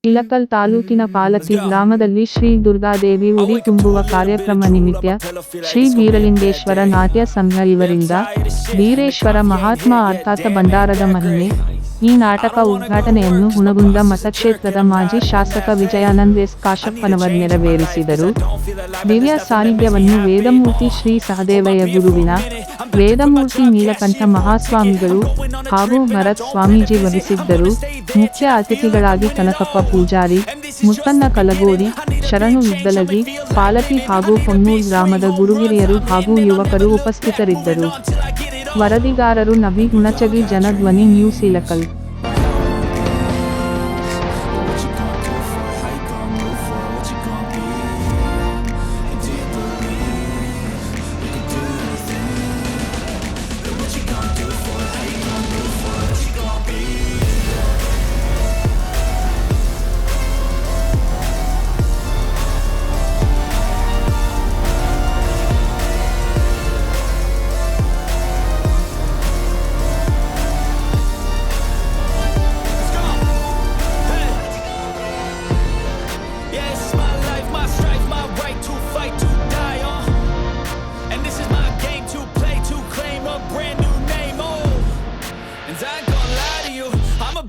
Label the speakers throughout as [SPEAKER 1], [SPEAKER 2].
[SPEAKER 1] ಇಳಕಲ್ ತಾಲೂಕಿನ ಪಾಲತಿ ಗ್ರಾಮದಲ್ಲಿ ಶ್ರೀ ದುರ್ಗಾದೇವಿ ಉಡಿ ತುಂಬುವ ಕಾರ್ಯಕ್ರಮ ನಿಮಿತ್ತ ಶ್ರೀ ಬೀರಲಿಂಗೇಶ್ವರ ನಾಟ್ಯ ಸಂಘ ಇವರಿಂದ ಬೀರೇಶ್ವರ ಮಹಾತ್ಮ ಅರ್ಥಾತ್ ಭಂಡಾರದ ಮಹಿಮೆ ಈ ನಾಟಕ ಉದ್ಘಾಟನೆಯನ್ನು ಹುನಗುಂದ ಮತಕ್ಷೇತ್ರದ ಮಾಜಿ ಶಾಸಕ ವಿಜಯಾನಂದ್ ಎಸ್ ಕಾಶಪ್ಪನವರು ನೆರವೇರಿಸಿದರು. ದಿವ್ಯ ಸಾನ್ನಿಧ್ಯವನ್ನು ವೇದಮೂರ್ತಿ ಶ್ರೀ ಸಹದೇವಯ್ಯ ಗುರುವಿನ ವೇದಮೂರ್ತಿ ನೀಲಕಂಠ ಮಹಾಸ್ವಾಮಿಗಳು ಹಾಗೂ ಭರತ್ ಸ್ವಾಮೀಜಿ ವಹಿಸಿದ್ದರು. ಮುಖ್ಯ ಅತಿಥಿಗಳಾಗಿ ಕನಕಪ್ಪ ಪೂಜಾರಿ, ಮುತ್ತಣ್ಣ ಕಲಗೋಡಿ, ಶರಣು ಇದ್ದಲಗಿ, ಪಾಲತಿ ಹಾಗೂ ಹೊನ್ನೂರು ಗ್ರಾಮದ ಗುರುಹಿರಿಯರು ಹಾಗೂ ಯುವಕರು ಉಪಸ್ಥಿತರಿದ್ದರು. ವರದಿಗಾರರು ನಬಿ ಹುಣಚಗಿ, ಜನಧ್ವನಿ ನ್ಯೂಸ್, ಇಳಕಲ್.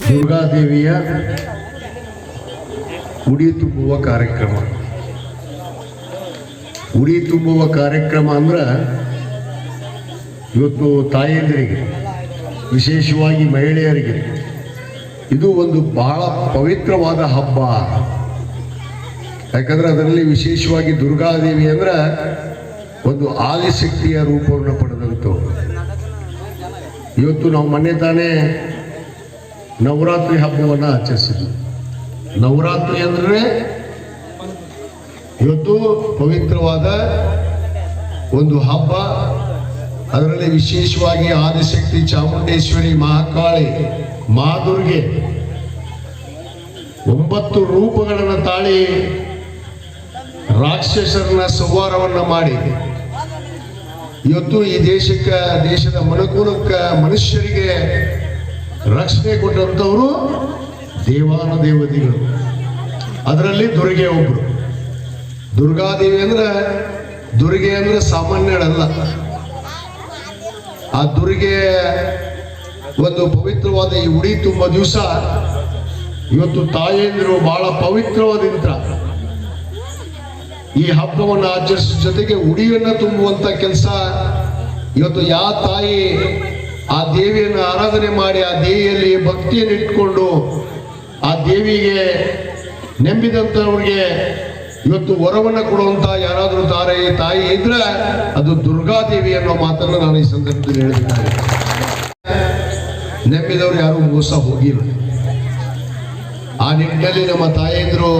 [SPEAKER 2] ದುರ್ಗಾದೇವಿಯ ಉಡಿ ತುಂಬುವ ಕಾರ್ಯಕ್ರಮ. ಉಡಿ ತುಂಬುವ ಕಾರ್ಯಕ್ರಮ ಅಂದ್ರೆ ಇವತ್ತು ತಾಯಂದಿರಿಗೆ, ವಿಶೇಷವಾಗಿ ಮಹಿಳೆಯರಿಗೆ ಇದು ಒಂದು ಬಹಳ ಪವಿತ್ರವಾದ ಹಬ್ಬ. ಯಾಕಂದ್ರೆ ಅದರಲ್ಲಿ ವಿಶೇಷವಾಗಿ ದುರ್ಗಾದೇವಿ ಅಂದ್ರೆ ಒಂದು ಆದಿಶಕ್ತಿಯ ರೂಪವನ್ನು ಪಡೆದಂಥವ್ರು. ಇವತ್ತು ನಾವು ಮೊನ್ನೆ ತಾನೇ ನವರಾತ್ರಿ ಹಬ್ಬವನ್ನು ಆಚರಿಸಿದ್ವಿ. ನವರಾತ್ರಿ ಅಂದ್ರೆ ಇವತ್ತು ಪವಿತ್ರವಾದ ಒಂದು ಹಬ್ಬ. ಅದರಲ್ಲಿ ವಿಶೇಷವಾಗಿ ಆದಿಶಕ್ತಿ ಚಾಮುಂಡೇಶ್ವರಿ, ಮಹಾಕಾಳಿ, ಮಹಾದುರ್ಗೆ 9 ರೂಪಗಳನ್ನು ತಾಳಿ ರಾಕ್ಷಸರನ್ನ ಸಂಹಾರವನ್ನ ಮಾಡಿ ಇವತ್ತು ಈ ದೇಶದ ಮನುಕುಲಕ್ಕೆ, ಮನುಷ್ಯರಿಗೆ ರಕ್ಷಣೆ ಕೊಟ್ಟಂಥವರು ದೇವಾನುದೇವತೆಗಳು. ಅದರಲ್ಲಿ ದುರ್ಗೆ ಒಬ್ರು. ದುರ್ಗಾದೇವಿ ದುರ್ಗೆ ಅಂದ್ರೆ ಸಾಮಾನ್ಯಳಲ್ಲ. ಆ ದುರ್ಗೆ ಒಂದು ಪವಿತ್ರವಾದ ಈ ಉಡಿ ತುಂಬ ದಿವಸ ಇವತ್ತು ತಾಯಂದಿರು ಬಹಳ ಪವಿತ್ರವಾದಂತ ಈ ಹಬ್ಬವನ್ನು ಆಚರಿಸೋ ಜೊತೆಗೆ ಉಡಿಯನ್ನ ತುಂಬುವಂತ ಕೆಲಸ ಇವತ್ತು ಯಾವ ತಾಯಿ ಆ ದೇವಿಯನ್ನು ಆರಾಧನೆ ಮಾಡಿ ಆ ದೇವಿಯಲ್ಲಿ ಭಕ್ತಿಯನ್ನು ಇಟ್ಕೊಂಡು ಆ ದೇವಿಗೆ ನಂಬಿದಂಥವ್ರಿಗೆ ಇವತ್ತು ವರವನ್ನು ಕೊಡುವಂತ ಯಾರಾದರೂ ತಾಯಿ ಇದ್ರೆ ಅದು ದುರ್ಗಾದೇವಿ ಅನ್ನೋ ಮಾತನ್ನು ನಾನು ಈ ಸಂದರ್ಭದಲ್ಲಿ ಹೇಳಿದ್ದೇನೆ. ನಂಬಿದವರು ಯಾರು ಮೋಸ ಹೋಗಿಲ್ಲ. ಆ ನಿಟ್ಟಿನಲ್ಲಿ ನಮ್ಮ ತಾಯಂದಿರು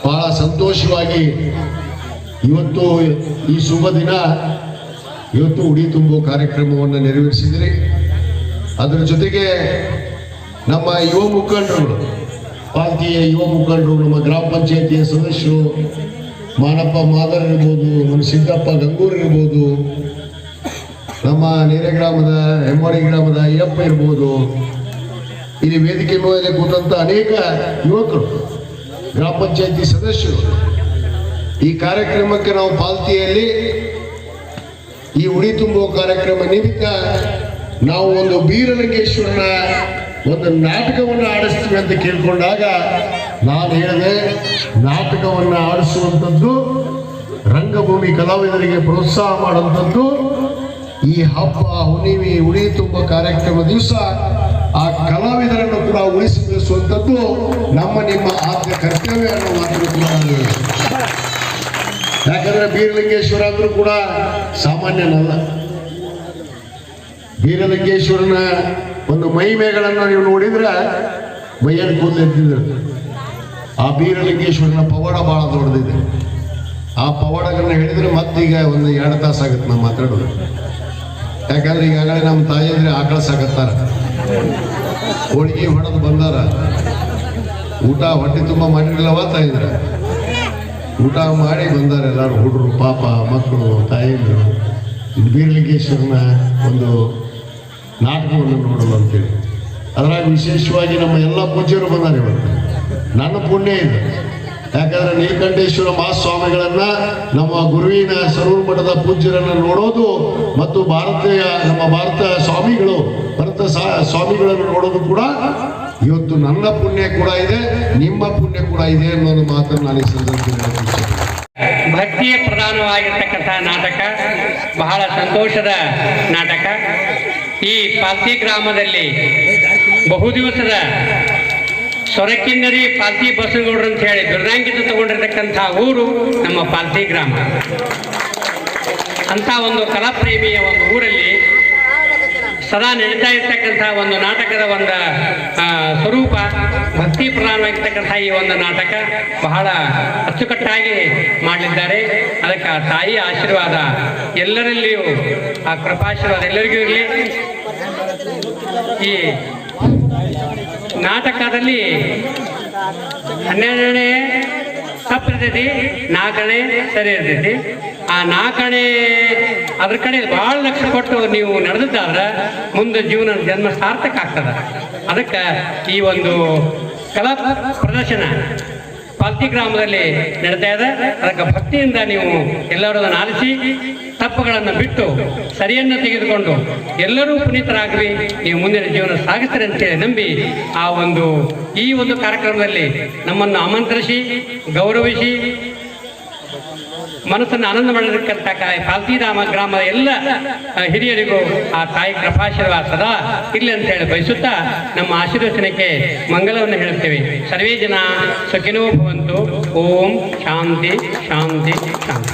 [SPEAKER 2] ಬಹಳ ಸಂತೋಷವಾಗಿ ಇವತ್ತು ಈ ಶುಭ ದಿನ ಇವತ್ತು ಉಡಿ ತುಂಬುವ ಕಾರ್ಯಕ್ರಮವನ್ನು ನೆರವೇರಿಸಿದ್ರಿ. ಅದರ ಜೊತೆಗೆ ನಮ್ಮ ಯುವ ಮುಖಂಡರು, ಪಾಲ್ತಿಯ ಯುವ ಮುಖಂಡರು, ನಮ್ಮ ಗ್ರಾಮ ಪಂಚಾಯತಿಯ ಸದಸ್ಯರು, ಮಾನಪ್ಪ ಮಾದರ್ ಇರ್ಬೋದು, ನಮ್ಮ ಸಿದ್ದಪ್ಪ ಗಂಗೂರ್ ಇರ್ಬೋದು, ನಮ್ಮ ನೆರೆ ಗ್ರಾಮದ ಹೆಮ್ಮಾಡಿ ಗ್ರಾಮದ ಅಯ್ಯಪ್ಪ ಇರ್ಬೋದು, ಇಲ್ಲಿ ವೇದಿಕೆ ಮೇಲೆ ಕೂತಂತ ಅನೇಕ ಯುವಕರು, ಗ್ರಾಮ ಪಂಚಾಯತಿ ಸದಸ್ಯರು, ಈ ಕಾರ್ಯಕ್ರಮಕ್ಕೆ ನಾವು ಪಾಲ್ತಿಯಲ್ಲಿ ಈ ಉಡಿ ತುಂಬುವ ಕಾರ್ಯಕ್ರಮ ನಿಮಿತ್ತ ನಾವು ಒಂದು ಬೀರಲಿಂಗೇಶ್ವರನ ಒಂದು ನಾಟಕವನ್ನು ಆಡಿಸ್ತೀವಿ ಅಂತ ಕೇಳ್ಕೊಂಡಾಗ ನಾನು ಹೇಳಿದೆ, ನಾಟಕವನ್ನು ಆಡಿಸುವಂಥದ್ದು, ರಂಗಭೂಮಿ ಕಲಾವಿದರಿಗೆ ಪ್ರೋತ್ಸಾಹ ಮಾಡುವಂಥದ್ದು ಈ ಹಬ್ಬ, ಹುಣ್ಣಿಮೆ, ಉಡಿ ತುಂಬ ಕಾರ್ಯಕ್ರಮ ದಿವಸ ಆ ಕಲಾವಿದರನ್ನು ಕೂಡ ಉಳಿಸಿ ಬೆಳೆಸುವಂಥದ್ದು ನಿಮ್ಮ ಆದ್ಯ ಕರ್ತವ್ಯ ಅನ್ನೋ ಮಾತನ್ನು. ಯಾಕಂದ್ರೆ ಬೀರಲಿಂಗೇಶ್ವರ ಅಂದ್ರೂ ಕೂಡ ಸಾಮಾನ್ಯನಲ್ಲ. ಬೀರಲಿಂಗೇಶ್ವರನ ಒಂದು ಮಹಿಮೆಗಳನ್ನು ನೀವು ನೋಡಿದ್ರೆ ಮೈಯಲ್ಲಿ ಕೂದಲೆತ್ತಿದ್ರು. ಆ ಬೀರಲಿಂಗೇಶ್ವರನ ಪವಾಡ ಬಹಳ ದೊಡ್ಡದಿದೆ. ಆ ಪವಾಡಗಳನ್ನ ಹೇಳಿದ್ರೆ ಮತ್ತೀಗ ಒಂದು 2 ತಾಸು ಆಗುತ್ತೆ ನಾವು ಮಾತಾಡೋದು. ಯಾಕಂದ್ರೆ ಈಗಾಗಲೇ ನಮ್ಮ ತಾಯಿಯಂದ್ರೆ ಆಕಳ ಸಾಕತ್ತಾರ, ಹೋಳಿಗೆ ಹೊಡೆದು ಬಂದಾರ, ಊಟ ಹೊಟ್ಟೆ ತುಂಬ ಮಾಡಿರಲಿಲ್ಲವ ತಾಯಿದ್ರ, ಊಟ ಮಾಡಿ ಬಂದಾರೆ ಎಲ್ಲರೂ, ಹುಡುಗರು, ಪಾಪ, ಮಕ್ಕಳು, ತಾಯಿಯಂದ್ರು ಬೀರಲಿಂಗೇಶ್ವರನ ಒಂದು ನಾಟಕವನ್ನು ನೋಡಲು ಅಂತೇಳಿ. ಅದರಾಗ ವಿಶೇಷವಾಗಿ ನಮ್ಮ ಎಲ್ಲ ಪೂಜ್ಯರು ಬಂದಾರೆ ಇವತ್ತು. ನನ್ನ ಪುಣ್ಯ ಇದೆ. ಯಾಕಂದ್ರೆ ನೀಲಕಂಠೇಶ್ವರ ಮಹಾಸ್ವಾಮಿಗಳನ್ನ ನಮ್ಮ ಗುರುವಿನ ಸರೂರ್ ಮಠದ ಪೂಜ್ಯರನ್ನು ನೋಡೋದು ಮತ್ತು ನಮ್ಮ ಭಾರತ ಸ್ವಾಮಿಗಳು ಸ್ವಾಮಿಗಳನ್ನು ನೋಡೋದು ಕೂಡ ಇವತ್ತು ನನ್ನ ಪುಣ್ಯ ಕೂಡ ಇದೆ, ನಿಮ್ಮ ಪುಣ್ಯ ಕೂಡ ಇದೆ ಅನ್ನೋದು ಮಾತನ್ನು ನಾನು ಈ ಸಂದರ್ಭದಲ್ಲಿ
[SPEAKER 3] ಭಕ್ತಿಯ ಪ್ರಧಾನವಾಗಿರ್ತಕ್ಕಂಥ ನಾಟಕ, ಬಹಳ ಸಂತೋಷದ ನಾಟಕ. ಈ ಪಾಲ್ತಿ ಗ್ರಾಮದಲ್ಲಿ ಬಹುದಿವಸದ ಸೊರಕಿನ್ನರಿ ಪಾಲ್ತಿ ಬಸವಗೌಡರು ಅಂತ ಹೇಳಿ ಬಿರುದಾಂಕಿತ ತಗೊಂಡಿರ್ತಕ್ಕಂಥ ಊರು ನಮ್ಮ ಪಾಲ್ತಿ ಗ್ರಾಮ. ಅಂತ ಒಂದು ಕಲಾಪ್ರೇಮಿಯ ಒಂದು ಊರಲ್ಲಿ ಸದಾ ನಡೀತಾ ಇರ್ತಕ್ಕಂಥ ಒಂದು ನಾಟಕದ ಒಂದು ಸ್ವರೂಪ ಭಕ್ತಿ ಪ್ರಧಾನವಾಗಿರ್ತಕ್ಕಂಥ ಈ ಒಂದು ನಾಟಕ ಬಹಳ ಅಚ್ಚುಕಟ್ಟಾಗಿ ಮಾಡಲಿದ್ದಾರೆ. ಅದಕ್ಕೆ ಆ ತಾಯಿ ಆಶೀರ್ವಾದ ಎಲ್ಲರಲ್ಲಿಯೂ, ಆ ಕೃಪಾಶೀರ್ವಾದ ಎಲ್ಲರಿಗೂ ಇರಲಿ. ಈ ನಾಟಕದಲ್ಲಿ 12ನೇ ತಪ್ಪಿರ್ತೈತಿ, 4ನೇ ಸರಿ ಇರ್ತೈತಿ. ಆ 4ನೇ ಅದ್ರ ಕಡೆ ಭಾಳ ಲಕ್ಷ ಕೊಟ್ಟು ನೀವು ನಡೆದಿದ್ದಾದ್ರೆ ಮುಂದೆ ಜನ್ಮ ಸಾರ್ಥಕ ಆಗ್ತದೆ. ಅದಕ್ಕೆ ಈ ಒಂದು ಕಲಾ ಪ್ರದರ್ಶನ ಪಾಲ್ತಿ ಗ್ರಾಮದಲ್ಲಿ ನಡೀತಾ ಇದೆ. ಅದಕ್ಕೆ ಭಕ್ತಿಯಿಂದ ನೀವು ಎಲ್ಲರೂ ಅದನ್ನು ಆಲಿಸಿ ತಪ್ಪುಗಳನ್ನು ಬಿಟ್ಟು ಸರಿಯನ್ನು ತೆಗೆದುಕೊಂಡು ಎಲ್ಲರೂ ಪುನೀತರಾಗಲಿ, ನೀವು ಮುಂದಿನ ಜೀವನ ಸಾಗಿಸ್ತಾರೆ ಅಂತೇಳಿ ನಂಬಿ ಈ ಒಂದು ಕಾರ್ಯಕ್ರಮದಲ್ಲಿ ನಮ್ಮನ್ನು ಆಮಂತ್ರಿಸಿ ಗೌರವಿಸಿ ಮನಸ್ಸನ್ನು ಆನಂದ ಮಾಡಿರ್ತಕ್ಕಂಥ ಪಾಲ್ತಿ ಗ್ರಾಮದ ಎಲ್ಲ ಹಿರಿಯರಿಗೂ ಆ ತಾಯಿ ಕೃಪಾಶೀರ್ವಾದ ಸದಾ ಇಲ್ಲಿ ಅಂತ ಹೇಳಿ ಬಯಸುತ್ತಾ ನಮ್ಮ ಆಶೀರ್ವಚನಕ್ಕೆ ಮಂಗಲವನ್ನು ಹೇಳ್ತೇವೆ. ಸರ್ವೇ ಜನ ಸುಖಿನೋ ಭವಂತು. ಓಂ ಶಾಂತಿ ಶಾಂತಿ ಶಾಂತಿ.